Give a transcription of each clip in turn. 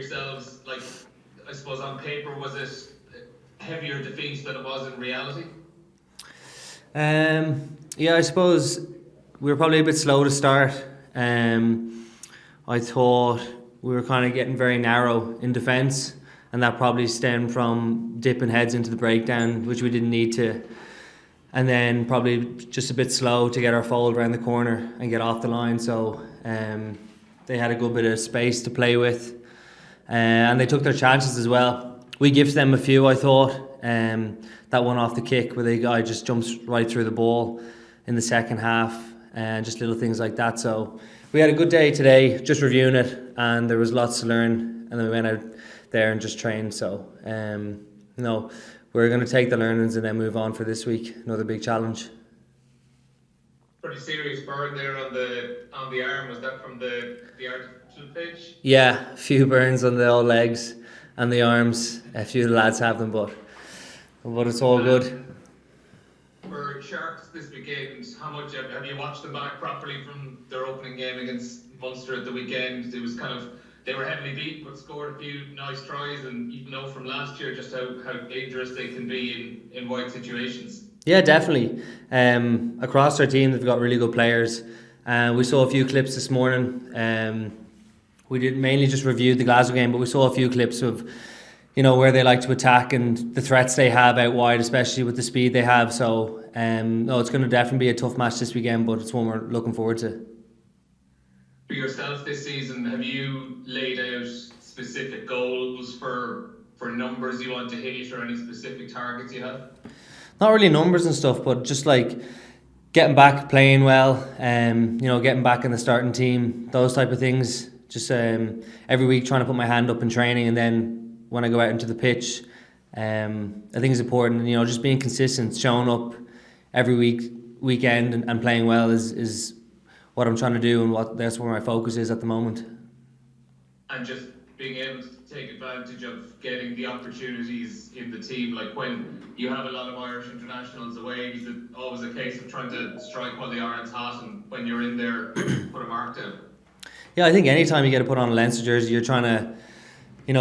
yourselves? Like, I suppose on paper, was it a heavier defeat than it was in reality? Yeah, I suppose we were probably a bit slow to start. I thought we were kind of getting very narrow in defence, and that probably stemmed from dipping heads into the breakdown, which we didn't need to. And then probably just a bit slow to get our fold around the corner and get off the line. So they had a good bit of space to play with, and they took their chances as well. We gifted them a few, I thought. That one off the kick where the guy just jumps right through the ball in the second half, and just little things like that. So we had a good day today, just reviewing it, and there was lots to learn. And then we went out there and just trained. So we're going to take the learnings and then move on for this week. Another big challenge. Pretty serious burn there on the arm. Was that from the artificial pitch? Yeah, a few burns on the old legs and the arms. A few of the lads have them, but it's all good. For Sharks this weekend, how much have you watched them back properly from their opening game against Munster at the weekend? It was they were heavily beat but scored a few nice tries, and you know from last year just how dangerous they can be in wide situations. Yeah, definitely. Across our team, they've got really good players. We saw a few clips this morning. We did mainly just review the Glasgow game, but we saw a few clips of where they like to attack and the threats they have out wide, especially with the speed they have. So it's going to definitely be a tough match this weekend, but it's one we're looking forward to. For yourself this season, have you laid out specific goals for numbers you want to hit, or any specific targets you have? Not really numbers and stuff, but just like getting back, playing well, getting back in the starting team, those type of things. Just every week trying to put my hand up in training, and then when I go out into the pitch, I think it's important. Just being consistent, showing up every weekend and playing well is what I'm trying to do, and that's where my focus is at the moment. And just being able to take advantage of getting the opportunities in the team, like when you have a lot of Irish internationals away, is it always a case of trying to strike while the iron's hot, and when you're in there, put a mark down? Yeah, I think anytime you get to put on a Leinster jersey, you're trying to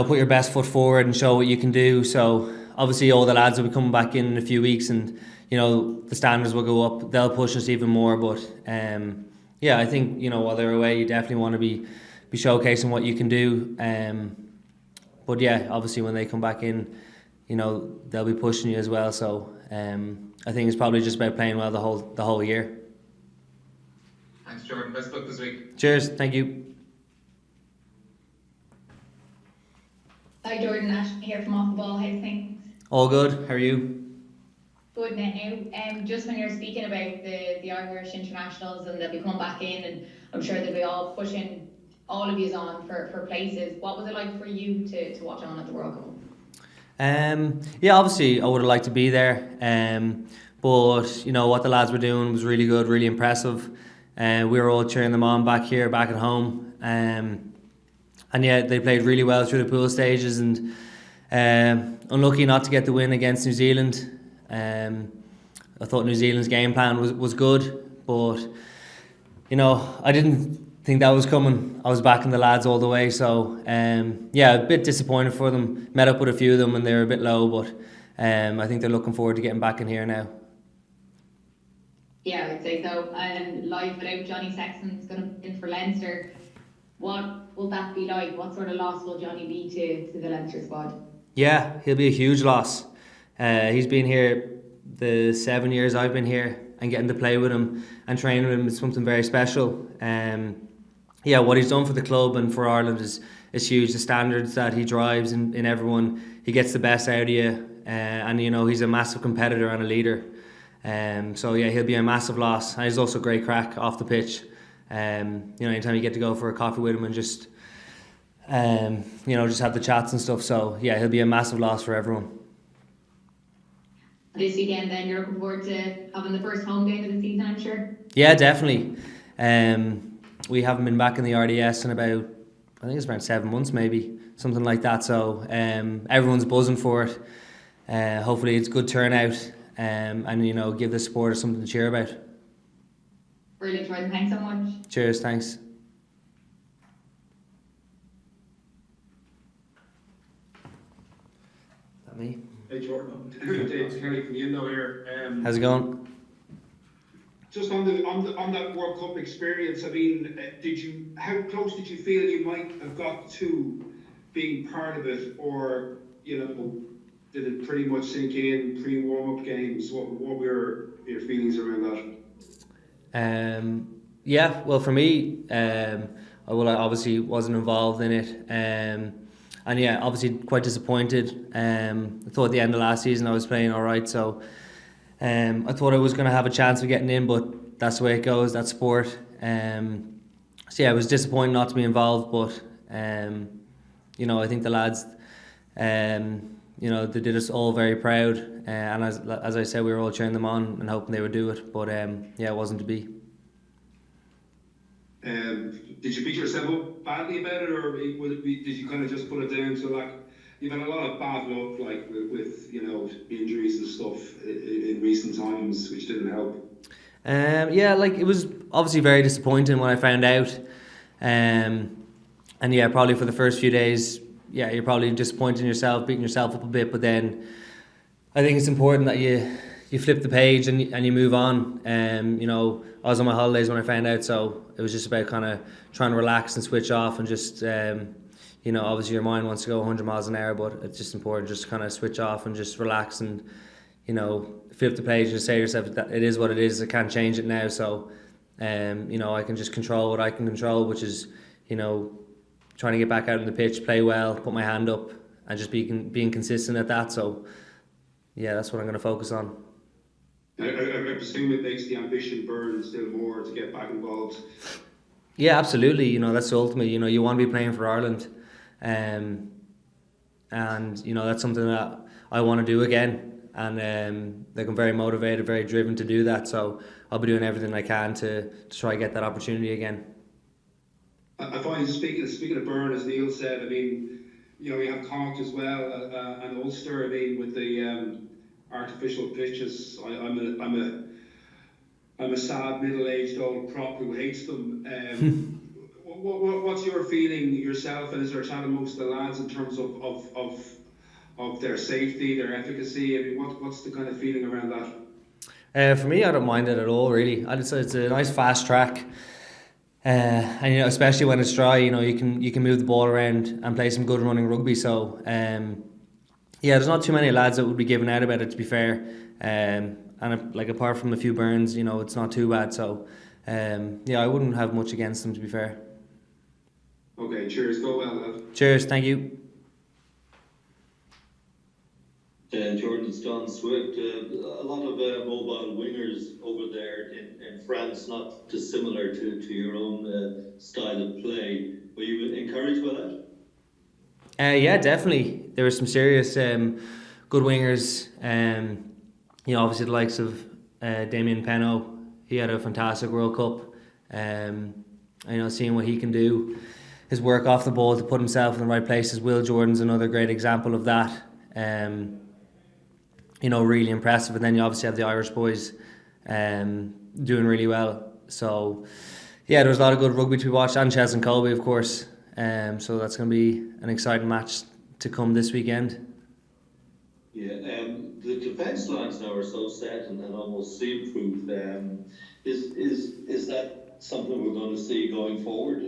put your best foot forward and show what you can do. So obviously all the lads will be coming back in a few weeks, and the standards will go up. They'll push us even more. But I think while they're away, you definitely want to be showcasing what you can do. But yeah, obviously when they come back in, they'll be pushing you as well. So I think it's probably just about playing well the whole year. Thanks, Jordan. Best luck this week. Cheers. Thank you. Hi Jordan, Ashton here from Off the Ball. How's things? All good. How are you? Good now. Just when you're speaking about the Irish internationals and they'll be coming back in, and I'm sure they'll be all pushing all of you on for places. What was it like for you to watch on at the World Cup? Obviously I would have liked to be there. But what the lads were doing was really good, really impressive. We were all cheering them on back at home. And yeah, they played really well through the pool stages, and unlucky not to get the win against New Zealand. I thought New Zealand's game plan was good, but I didn't think that was coming. I was backing the lads all the way, so a bit disappointed for them. Met up with a few of them and they were a bit low, but I think they're looking forward to getting back in here now. Yeah, I'd say so. And live without Johnny Sexton's going to be in for Leinster. What will that be like? What sort of loss will Johnny be to the Leinster squad? Yeah, he'll be a huge loss. He's been here the 7 years I've been here, and getting to play with him and train with him is something very special. What he's done for the club and for Ireland is huge. The standards that he drives in everyone, he gets the best out of you, and he's a massive competitor and a leader. He'll be a massive loss. And he's also great crack off the pitch. Anytime you get to go for a coffee with him and just have the chats and stuff. So yeah, he'll be a massive loss for everyone. This weekend then, you're looking forward to having the first home game of the season, I'm sure? Yeah, definitely. We haven't been back in the RDS in about, I think it's around 7 months maybe, something like that. So everyone's buzzing for it. Hopefully it's good turnout, and give the supporters something to cheer about. Brilliant, Jordan. Thanks so much. Cheers, thanks. Me? Hey Jordan, Dave Kelly from the Indo here. How's it going? Just on that World Cup experience, I mean, how close did you feel you might have got to being part of it, or did it pretty much sink in pre-warm-up games? What were your feelings around that? Yeah, well, for me, I obviously wasn't involved in it, and yeah, obviously quite disappointed. I thought at the end of last season I was playing all right, so I thought I was going to have a chance of getting in, but that's the way it goes. That's sport. So yeah, it was disappointing not to be involved, but I think the lads, they did us all very proud, and as I said, we were all cheering them on and hoping they would do it, but yeah, it wasn't to be. Did you beat yourself up badly about it, or did you kind of just put it down to, like, you've had a lot of bad luck, like with injuries and stuff in recent times, which didn't help? Yeah, like, it was obviously very disappointing when I found out, and yeah, probably for the first few days, yeah, you're probably disappointed in yourself, beating yourself up a bit, but then I think it's important that you flip the page and you move on. I was on my holidays when I found out, so it was just about kind of trying to relax and switch off and just, obviously your mind wants to go 100 miles an hour, but it's just important just to kind of switch off and just relax and, flip the page and say to yourself that it is what it is, I can't change it now, so, I can just control what I can control, which is, trying to get back out on the pitch, play well, put my hand up, and just being consistent at that. So, yeah, that's what I'm going to focus on. I presume it makes the ambition burn still more to get back involved. Yeah, absolutely. That's the ultimate. You want to be playing for Ireland, and that's something that I want to do again. And I'm very motivated, very driven to do that. So I'll be doing everything I can to try and get that opportunity again. I find, speaking of Byrne, as Neil said, I mean, we have Connacht as well, and Ulster. I mean, with the artificial pitches, I'm a sad middle-aged old prop who hates them. What's your feeling yourself, and is there a chat amongst the lads in terms of their safety, their efficacy? I mean, what's the kind of feeling around that? For me, I don't mind it at all, really. I'd say it's a nice fast track. And especially when it's dry, you can move the ball around and play some good running rugby. So there's not too many lads that would be giving out about it, to be fair. And apart from a few burns, it's not too bad. So I wouldn't have much against them, to be fair. Okay, cheers. Go well, lad. Cheers. Thank you. Jordan, it's John Swift. A lot of mobile wingers over there in France, not dissimilar to your own style of play. Were you encouraged by that? Yeah, definitely. There were some serious good wingers. Obviously the likes of Damien Penaud. He had a fantastic World Cup. Seeing what he can do, his work off the ball to put himself in the right places. Will Jordan's another great example of that. Really impressive. And then you obviously have the Irish boys doing really well. So, yeah, there was a lot of good rugby to be watched. And Ches and Colby, of course. So that's going to be an exciting match to come this weekend. Yeah, the defence lines now are so set and almost seam-proof. Is that something we're going to see going forward?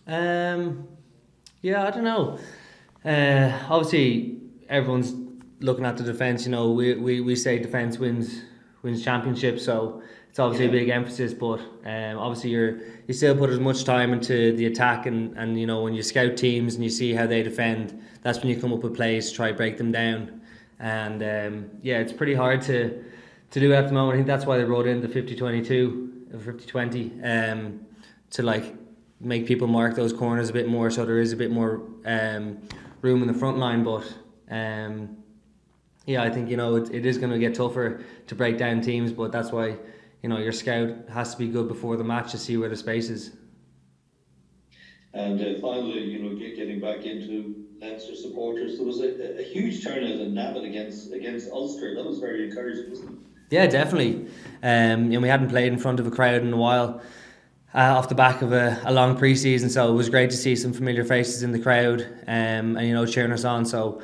Yeah, I don't know. Obviously, everyone's looking at the defence. We say defence wins championships, so it's obviously a big emphasis. But obviously, you still put as much time into the attack, and when you scout teams and you see how they defend, that's when you come up with plays to try break them down. And it's pretty hard to do at the moment. I think that's why they wrote in the 50-22 or 50-20 to make people mark those corners a bit more, so there is a bit more room in the front line. But I think it is going to get tougher to break down teams, but that's why your scout has to be good before the match to see where the space is. And finally, getting back into Leinster supporters, there was a huge turnout in Navan against Ulster. That was very encouraging, wasn't it? Yeah, definitely. We hadn't played in front of a crowd in a while, off the back of a long pre-season, so it was great to see some familiar faces in the crowd and cheering us on. So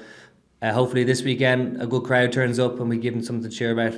hopefully this weekend a good crowd turns up and we give them something to cheer about.